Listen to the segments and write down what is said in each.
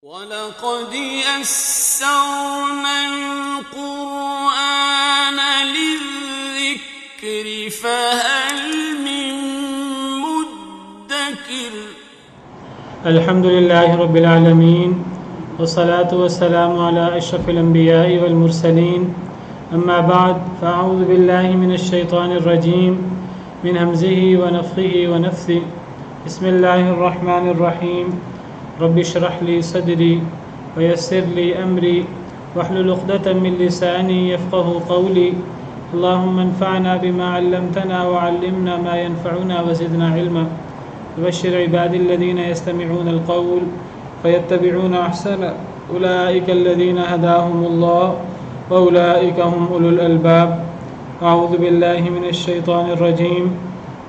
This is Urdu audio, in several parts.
وَلَقَدْ يَسَّرْنَا الْقُرْآنَ لِلذِّكْرِ فَهَلْ مِن مُّدَّكِرٍ الحمد لله رب العالمين والصلاة والسلام على أشرف الأنبياء والمرسلين أما بعد فأعوذ بالله من الشيطان الرجيم من همزه ونفخه ونفثه بسم الله الرحمن الرحيم رب اشرح لي صدري ويسر لي أمري واحلل عقدة من لساني يفقهوا قولي اللهم انفعنا بما علمتنا وعلمنا ما ينفعنا وزدنا علما وبشر عبادي الذين يستمعون القول فيتبعون أحسنه أولئك الذين هداهم الله وأولئك هم أولو الألباب أعوذ بالله من الشيطان الرجيم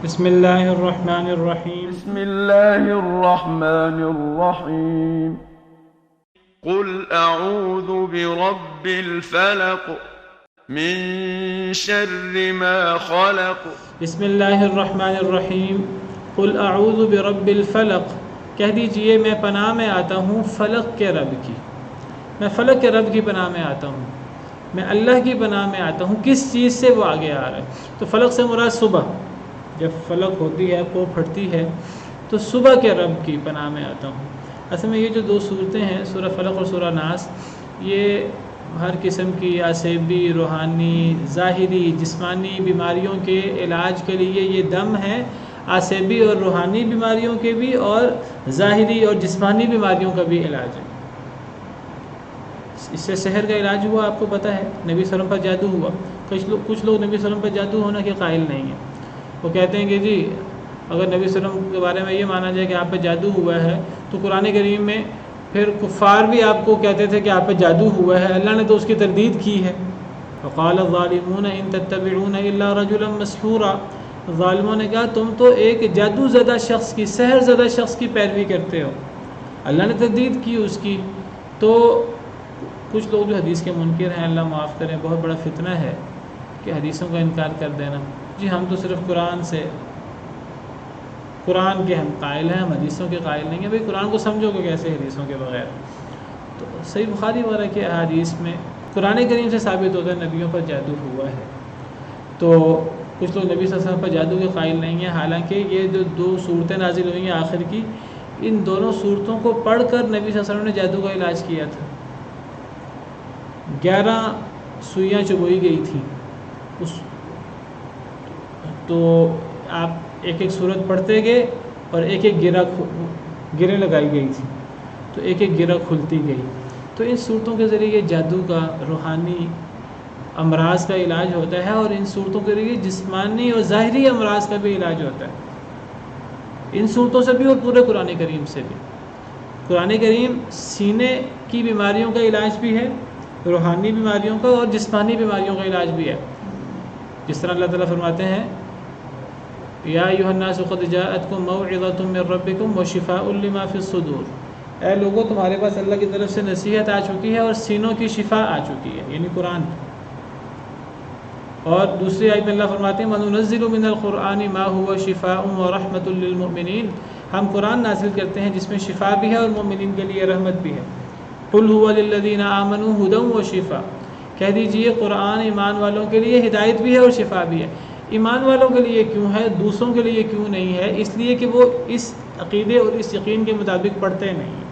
بسم الله الرحمن الرحيم بسم الله الرحمن الرحيم قل أعوذ برب الفلق من شر ما خلق بسم اللہ الرحمن الرحیم قل اعوذ برب الفلق، کہہ دیجئے میں پناہ میں آتا ہوں فلق کے رب کی، میں فلق کے رب کی پناہ میں آتا ہوں، میں اللہ کی پناہ میں آتا ہوں۔ کس چیز سے وہ آگے آ رہا ہے؟ تو فلق سے مراد صبح، جب فلق ہوتی ہے پو پھٹتی ہے تو صبح کے رب کی پناہ میں آتا ہوں۔ اصل میں یہ جو دو صورتیں ہیں سورہ فلق اور سورہ ناس، یہ ہر قسم کی عصبی، روحانی، ظاہری، جسمانی بیماریوں کے علاج کے لیے یہ دم ہے، عصبی اور روحانی بیماریوں کے بھی اور ظاہری اور جسمانی بیماریوں کا بھی علاج ہے۔ اس سے سحر کا علاج ہوا، آپ کو پتہ ہے، نبی صلی اللہ علیہ وسلم پر جادو ہوا۔ کچھ لوگ نبی صلی اللہ علیہ وسلم پر جادو ہونے کے قائل نہیں ہیں، وہ کہتے ہیں کہ جی اگر نبی صلی اللہ علیہ وسلم کے بارے میں یہ مانا جائے کہ آپ پہ جادو ہوا ہے تو قرآن کریم میں پھر کفار بھی آپ کو کہتے تھے کہ آپ پہ جادو ہوا ہے، اللہ نے تو اس کی تردید کی ہے۔ وقال الظالمون ان تتبعون الا رجلا مسحورا، ظالموں نے کہا تم تو ایک جادو زدہ شخص کی، سحر زدہ شخص کی پیروی کرتے ہو، اللہ نے تردید کی اس کی۔ تو کچھ لوگ جو حدیث کے منکر ہیں، اللہ معاف کریں، بہت بڑا فتنہ ہے کہ حدیثوں کا انکار کر دینا۔ جی ہم تو صرف قرآن کے ہم قائل ہیں، ہم حدیثوں کے قائل نہیں ہیں۔ بھئی قرآن کو سمجھو کہ کیسے حدیثوں کے بغیر؟ تو صحیح بخاری وغیرہ کے احادیث میں قرآن کریم سے ثابت ہوتا ہے نبیوں پر جادو ہوا ہے۔ تو کچھ لوگ نبی صلی اللہ علیہ وسلم پر جادو کے قائل نہیں ہیں، حالانکہ یہ جو دو صورتیں نازل ہوئی ہیں آخر کی، ان دونوں صورتوں کو پڑھ کر نبی صلی اللہ علیہ وسلم نے جادو کا علاج کیا تھا۔ 11 سوئیاں چبوئی گئی تھیں، تو آپ ایک ایک صورت پڑھتے گئے اور ایک ایک گرہ لگائی گئی تھی، تو ایک ایک گرہ کھلتی گئی۔ تو ان صورتوں کے ذریعے جادو کا، روحانی امراض کا علاج ہوتا ہے، اور ان صورتوں کے ذریعے جسمانی اور ظاہری امراض کا بھی علاج ہوتا ہے، ان صورتوں سے بھی اور پورے قرآن کریم سے بھی۔ قرآن کریم سینے کی بیماریوں کا علاج بھی ہے، روحانی بیماریوں کا اور جسمانی بیماریوں کا علاج بھی ہے۔ جس طرح اللہ تعالیٰ فرماتے ہیں یا ایھا الناس قد جاءتکم موعظۃ من ربکم وشفاء لما فی الصدور، اے لوگوں تمہارے پاس اللہ کی طرف سے نصیحت آ چکی ہے اور سینوں کی شفا آ چکی ہے، یعنی قرآن۔ اور دوسری آیت میں اللہ فرماتے ہیں وَنُنَزِّلُ مِنَ الْقُرْآنِ مَا هُوَ شِفَاءٌ وَرَحْمَةٌ لِّلْمُؤْمِنِينَ، ہم قرآن نازل کرتے ہیں جس میں شفا بھی ہے اور مومنین کے لیے رحمت بھی ہے۔ قُلْ هُوَ لِلَّذِينَ آمَنُوا هُدًى وَشِفَاءٌ، کہہ دیجئے قرآن ایمان والوں کے لیے ہدایت بھی ہے اور شفا بھی ہے۔ ایمان والوں کے لیے کیوں ہے، دوسروں کے لیے کیوں نہیں ہے؟ اس لیے کہ وہ اس عقیدے اور اس یقین کے مطابق پڑھتے نہیں ہیں۔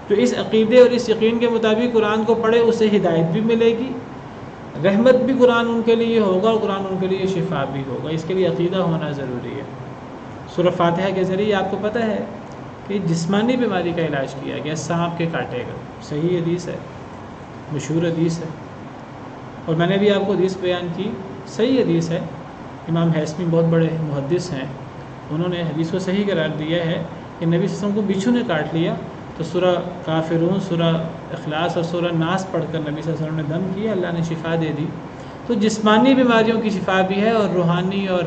جو اس عقیدے اور اس یقین کے مطابق قرآن کو پڑھے اسے ہدایت بھی ملے گی، رحمت بھی قرآن ان کے لیے ہوگا اور قرآن ان کے لیے شفا بھی ہوگا۔ اس کے لیے عقیدہ ہونا ضروری ہے۔ سورہ فاتحہ کے ذریعے آپ کو پتہ ہے کہ جسمانی بیماری کا علاج کیا گیا، سانپ کے کاٹے گا، صحیح حدیث ہے، مشہور حدیث ہے، اور میں نے بھی آپ کو حدیث بیان کی، صحیح حدیث ہے۔ امام حیثمی بہت بڑے محدث ہیں، انہوں نے حدیث کو صحیح قرار دیا ہے کہ نبی صلی اللہ علیہ وسلم کو بچھو نے کاٹ لیا تو سورہ کافرون، سورہ اخلاص اور سورہ ناس پڑھ کر نبی صلی اللہ علیہ وسلم نے دم کیا، اللہ نے شفا دے دی۔ تو جسمانی بیماریوں کی شفا بھی ہے اور روحانی اور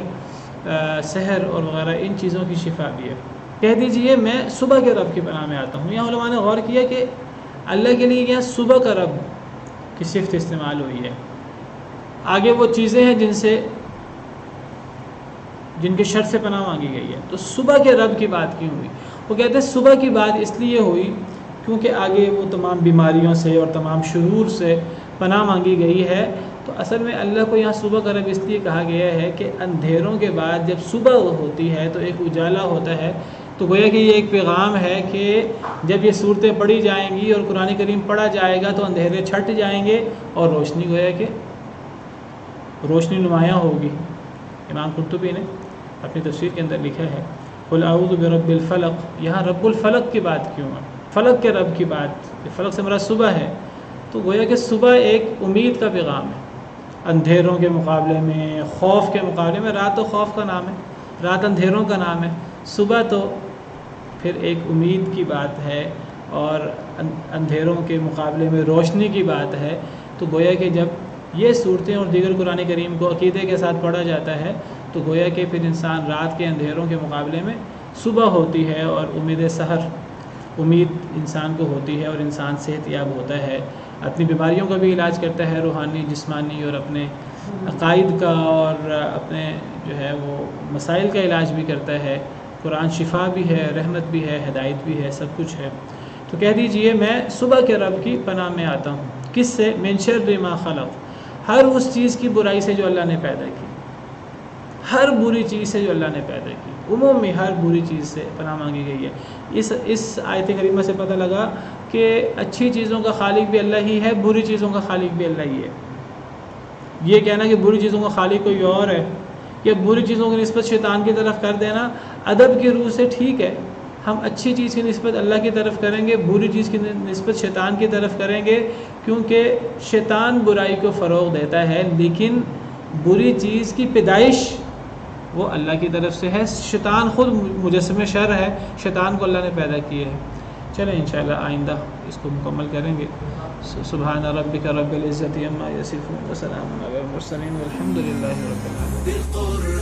سحر اور وغیرہ ان چیزوں کی شفا بھی ہے۔ کہہ دیجئے میں صبح کے رب کی پناہ میں آتا ہوں۔ یہاں علماء نے غور کیا کہ اللہ کے لیے یہاں صبح کا رب کی صفت استعمال ہوئی ہے، آگے وہ چیزیں ہیں جن کے شر سے پناہ مانگی گئی ہے، تو صبح کے رب کی بات کیوں ہوئی؟ وہ کہتے ہیں صبح کی بات اس لیے ہوئی کیونکہ آگے وہ تمام بیماریوں سے اور تمام شرور سے پناہ مانگی گئی ہے، تو اصل میں اللہ کو یہاں صبح کا رب اس لیے کہا گیا ہے کہ اندھیروں کے بعد جب صبح ہوتی ہے تو ایک اجالا ہوتا ہے، تو گویا کہ یہ ایک پیغام ہے کہ جب یہ صورتیں پڑھی جائیں گی اور قرآن کریم پڑھا جائے گا تو اندھیرے چھٹ جائیں گے اور روشنی گویا کہ روشنی نمایاں ہوگی۔ امام قرطبی نے اپنی تفسیر کے اندر لکھا ہے قل اعوذ برب الفلق، یہاں رب الفلق کی بات کیوں ہے؟ فلق کے رب کی بات، فلق سے مراد صبح ہے، تو گویا کہ صبح ایک امید کا پیغام ہے۔ اندھیروں کے مقابلے میں، خوف کے مقابلے میں، رات تو خوف کا نام ہے، رات اندھیروں کا نام ہے، صبح تو پھر ایک امید کی بات ہے اور اندھیروں کے مقابلے میں روشنی کی بات ہے۔ تو گویا کہ جب یہ صورتیں اور دیگر قرآن کریم کو عقیدے کے ساتھ پڑھا جاتا ہے تو گویا کہ پھر انسان رات کے اندھیروں کے مقابلے میں صبح ہوتی ہے اور امید انسان کو ہوتی ہے اور انسان صحت یاب ہوتا ہے، اپنی بیماریوں کا بھی علاج کرتا ہے، روحانی، جسمانی، اور اپنے عقائد کا اور اپنے جو ہے وہ مسائل کا علاج بھی کرتا ہے۔ قرآن شفا بھی ہے، رحمت بھی ہے، ہدایت بھی ہے، سب کچھ ہے۔ تو کہہ دیجئے میں صبح کے رب کی پناہ میں آتا ہوں، کس سے؟ من شر ما خلق، ہر اس چیز کی برائی سے جو اللہ نے پیدا کی، ہر بری چیز سے جو اللہ نے پیدا کی، عموم میں ہر بری چیز سے پناہ مانگی گئی ہے۔ اس آیت کریمہ سے پتہ لگا کہ اچھی چیزوں کا خالق بھی اللہ ہی ہے، بری چیزوں کا خالق بھی اللہ ہی ہے۔ یہ کہنا کہ بری چیزوں کا خالق کوئی اور ہے یا بری چیزوں کی نسبت شیطان کی طرف کر دینا ادب کی روح سے ٹھیک ہے، ہم اچھی چیز کی نسبت اللہ کی طرف کریں گے، بری چیز کی نسبت شیطان کی طرف کریں گے، کیونکہ شیطان برائی کو فروغ دیتا ہے، لیکن بری چیز کی پیدائش وہ اللہ کی طرف سے ہے۔ شیطان خود مجسم شر ہے، شیطان کو اللہ نے پیدا کیا ہے۔ چلیں انشاءاللہ آئندہ اس کو مکمل کریں گے۔ سبحان ربک رب العزت عما یصفون وسلام علی المرسلین والحمد للہ رب العالمین۔